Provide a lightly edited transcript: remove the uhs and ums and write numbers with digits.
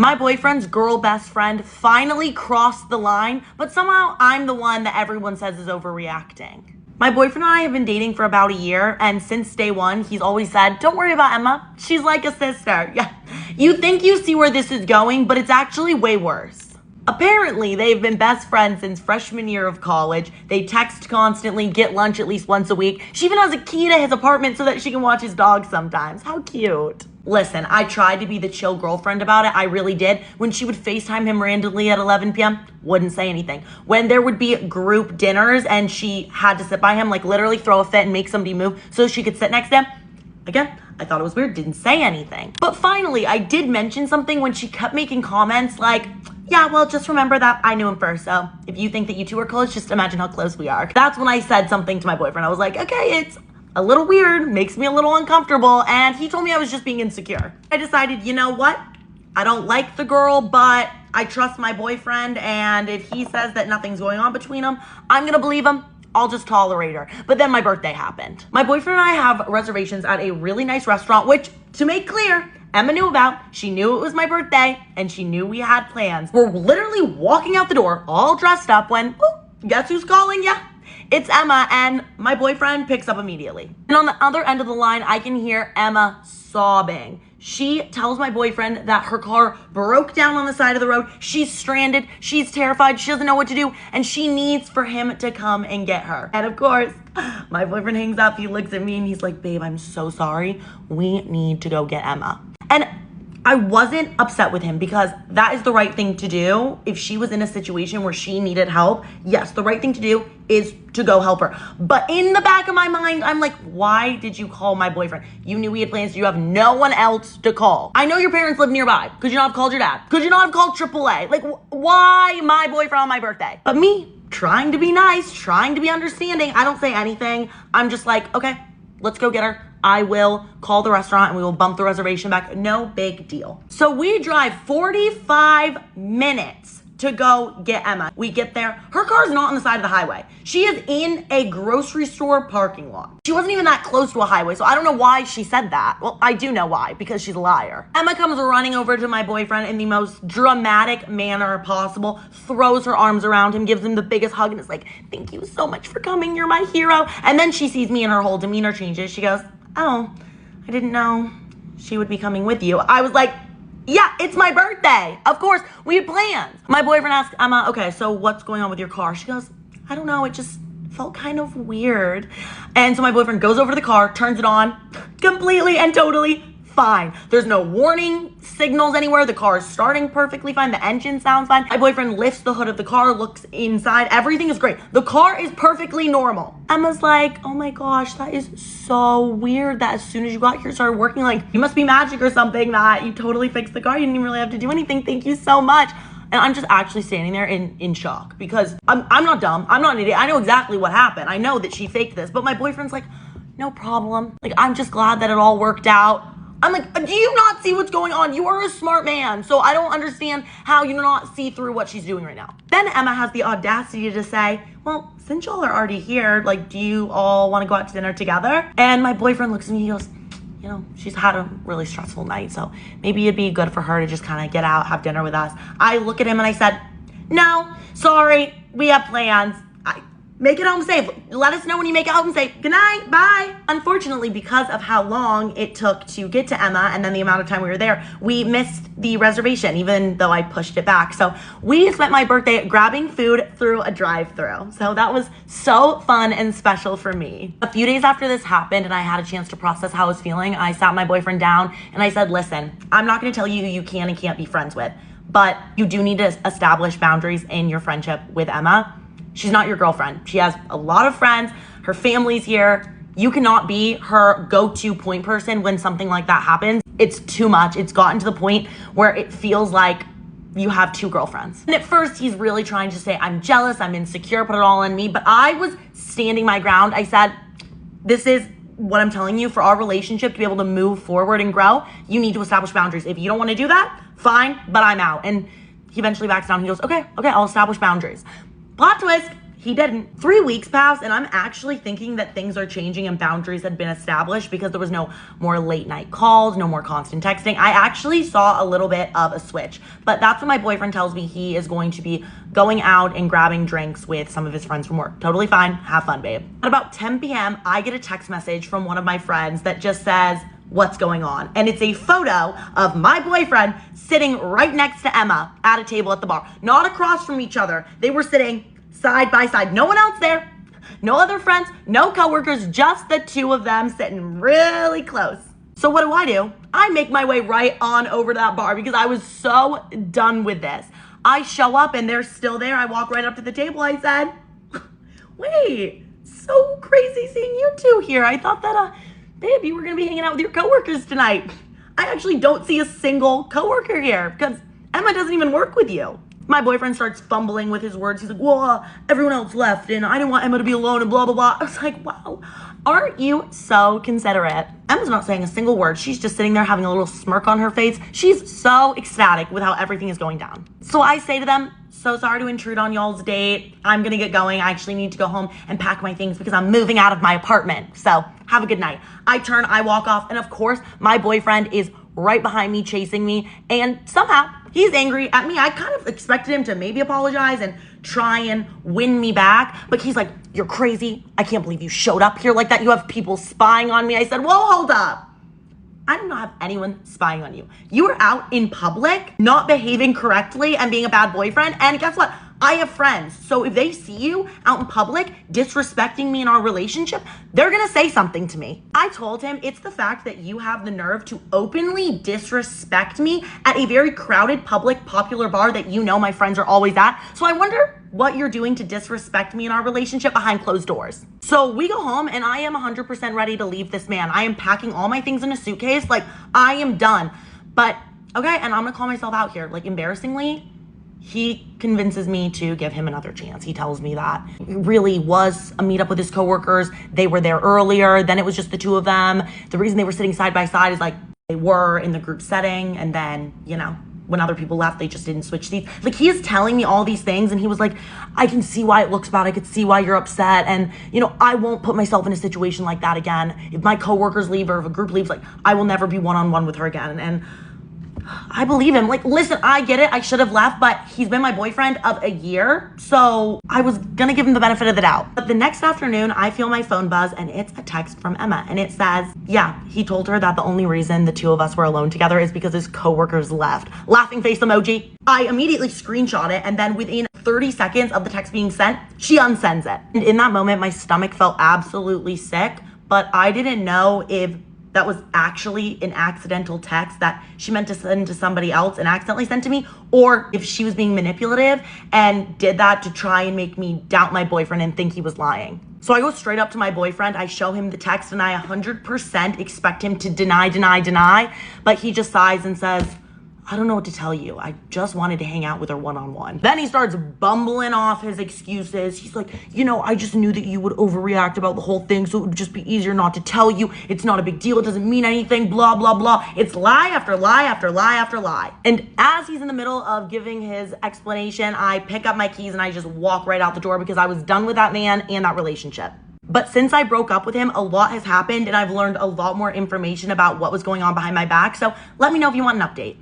My boyfriend's girl best friend finally crossed the line, but somehow I'm the one that everyone says is overreacting. My boyfriend and I have been dating for about a year, and since day one, he's always said, don't worry about Emma. She's like a sister. Yeah, you think you see where this is going, but it's actually way worse. Apparently, they've been best friends since freshman year of college. They text constantly, get lunch at least once a week. She even has a key to his apartment so that she can watch his dog sometimes. How cute. Listen, I tried to be the chill girlfriend about it. I really did. When she would FaceTime him randomly at 11 p.m., wouldn't say anything. When there would be group dinners and she had to sit by him, like literally throw a fit and make somebody move so she could sit next to him, again, I thought it was weird, didn't say anything. But finally, I did mention something when she kept making comments like, yeah, well, just remember that I knew him first, so if you think that you two are close, just imagine how close we are. That's when I said something to my boyfriend. I was like, okay, it's a little weird, makes me a little uncomfortable, and he told me I was just being insecure. I decided, you know what? I don't like the girl, but I trust my boyfriend, and if he says that nothing's going on between them, I'm gonna believe him. I'll just tolerate her. But then my birthday happened. My boyfriend and I have reservations at a really nice restaurant, which, to make clear, Emma knew about. She knew it was my birthday, and she knew we had plans. We're literally walking out the door, all dressed up, when, guess who's calling ya? It's Emma, and my boyfriend picks up immediately. And on the other end of the line, I can hear Emma sobbing. She tells my boyfriend that her car broke down on the side of the road. She's stranded, she's terrified, she doesn't know what to do, and she needs for him to come and get her. And of course, my boyfriend hangs up, he looks at me and he's like, babe, I'm so sorry. We need to go get Emma. And I wasn't upset with him because that is the right thing to do. If she was in a situation where she needed help, yes, the right thing to do is to go help her. But in the back of my mind, I'm like, why did you call my boyfriend? You knew we had plans. You have no one else to call. I know your parents live nearby. Could you not have called your dad? Could you not have called AAA? Like, why my boyfriend on my birthday? But me, trying to be nice, trying to be understanding, I don't say anything. I'm just like, okay, let's go get her. I will call the restaurant and we will bump the reservation back. No big deal. So we drive 45 minutes to go get Emma. We get there. Her car's not on the side of the highway. She is in a grocery store parking lot. She wasn't even that close to a highway, so I don't know why she said that. Well, I do know why, because she's a liar. Emma comes running over to my boyfriend in the most dramatic manner possible, throws her arms around him, gives him the biggest hug, and is like, thank you so much for coming. You're my hero. And then she sees me and her whole demeanor changes. She goes, oh, I didn't know she would be coming with you. I was like, yeah, it's my birthday. Of course, we had plans. My boyfriend asked Emma, okay, so what's going on with your car? She goes, I don't know, it just felt kind of weird. And so my boyfriend goes over to the car, turns it on, completely and totally fine. There's no warning signals anywhere. The car is starting perfectly fine. The engine sounds fine. My boyfriend lifts the hood of the car, looks inside. Everything is great. The car is perfectly normal. Emma's like, oh my gosh, that is so weird that as soon as you got here, it started working. Like, you must be magic or something that you totally fixed the car. You didn't even really have to do anything. Thank you so much. And I'm just actually standing there in shock because I'm not dumb. I'm not an idiot. I know exactly what happened. I know that she faked this, but my boyfriend's like, no problem. Like, I'm just glad that it all worked out. I'm like, do you not see what's going on? You are a smart man, so I don't understand how you do not see through what she's doing right now. Then Emma has the audacity to say, well, since y'all are already here, like, do you all want to go out to dinner together? And my boyfriend looks at me, he goes, you know, she's had a really stressful night, so maybe it'd be good for her to just kind of get out, have dinner with us. I look at him and I said, no, sorry, we have plans. Make it home safe. Let us know when you make it home safe. Good night, bye. Unfortunately, because of how long it took to get to Emma and then the amount of time we were there, we missed the reservation, even though I pushed it back. So we spent my birthday grabbing food through a drive-thru. So that was so fun and special for me. A few days after this happened and I had a chance to process how I was feeling, I sat my boyfriend down and I said, listen, I'm not gonna tell you who you can and can't be friends with, but you do need to establish boundaries in your friendship with Emma. She's not your girlfriend. She has a lot of friends. Her family's here. You cannot be her go-to point person when something like that happens. It's too much. It's gotten to the point where it feels like you have two girlfriends. And at first, he's really trying to say, I'm jealous, I'm insecure, put it all on me. But I was standing my ground. I said, this is what I'm telling you. For our relationship to be able to move forward and grow, you need to establish boundaries. If you don't want to do that, fine, but I'm out. And he eventually backs down. He goes, okay, I'll establish boundaries. Plot twist, he didn't. 3 weeks passed, and I'm actually thinking that things are changing and boundaries had been established because there was no more late night calls, no more constant texting. I actually saw a little bit of a switch, but that's when my boyfriend tells me he is going to be going out and grabbing drinks with some of his friends from work. Totally fine. Have fun, babe. At about 10 p.m., I get a text message from one of my friends that just says, what's going on? And it's a photo of my boyfriend sitting right next to Emma at a table at the bar, not across from each other. They were sitting side by side. No one else there, no other friends, no coworkers, just the two of them sitting really close. So what do? I make my way right on over to that bar because I was so done with this. I show up and they're still there. I walk right up to the table. I said, wait, so crazy seeing you two here. I thought that, babe, you were gonna be hanging out with your coworkers tonight. I actually don't see a single coworker here because Emma doesn't even work with you. My boyfriend starts fumbling with his words. He's like, well, everyone else left and I didn't want Emma to be alone and blah, blah, blah. I was like, wow, aren't you so considerate? Emma's not saying a single word. She's just sitting there having a little smirk on her face. She's so ecstatic with how everything is going down. So I say to them, so sorry to intrude on y'all's date. I'm gonna get going. I actually need to go home and pack my things because I'm moving out of my apartment. So have a good night. I turn, I walk off, and of course, my boyfriend is right behind me, chasing me, and somehow he's angry at me. I kind of expected him to maybe apologize and try and win me back, but he's like, you're crazy. I can't believe you showed up here like that. You have people spying on me. I said, whoa, hold up. I do not have anyone spying on you. You are out in public, not behaving correctly and being a bad boyfriend. And guess what? I have friends. So if they see you out in public disrespecting me in our relationship, they're gonna say something to me. I told him it's the fact that you have the nerve to openly disrespect me at a very crowded, public, popular bar that you know my friends are always at. So I wonder what you're doing to disrespect me in our relationship behind closed doors. So we go home and I am 100% ready to leave this man. I am packing all my things in a suitcase. Like, I am done. But, okay, and I'm gonna call myself out here. Like, embarrassingly, he convinces me to give him another chance. He tells me that it really was a meetup with his coworkers. They were there earlier. Then it was just the two of them. The reason they were sitting side by side is like they were in the group setting. And then, you know, when other people left, they just didn't switch seats. Like, he is telling me all these things. And he was like, I can see why it looks bad. I could see why you're upset. And, you know, I won't put myself in a situation like that again. If my coworkers leave or if a group leaves, like, I will never be one-on-one with her again. And I believe him. Like, listen, I get it. I should have left, but he's been my boyfriend of a year. So I was gonna give him the benefit of the doubt. But the next afternoon, I feel my phone buzz and it's a text from Emma. And it says, yeah, he told her that the only reason the two of us were alone together is because his coworkers left. Laughing face emoji. I immediately screenshot it. And then within 30 seconds of the text being sent, she unsends it. And in that moment, my stomach felt absolutely sick, but I didn't know if that was actually an accidental text that she meant to send to somebody else and accidentally sent to me, or if she was being manipulative and did that to try and make me doubt my boyfriend and think he was lying. So I go straight up to my boyfriend, I show him the text, and I 100% expect him to deny, but he just sighs and says, I don't know what to tell you. I just wanted to hang out with her one-on-one. Then he starts bumbling off his excuses. He's like, you know, I just knew that you would overreact about the whole thing, so it would just be easier not to tell you. It's not a big deal. It doesn't mean anything, blah, blah, blah. It's lie after lie after lie after lie. And as he's in the middle of giving his explanation, I pick up my keys and I just walk right out the door because I was done with that man and that relationship. But since I broke up with him, a lot has happened and I've learned a lot more information about what was going on behind my back. So let me know if you want an update.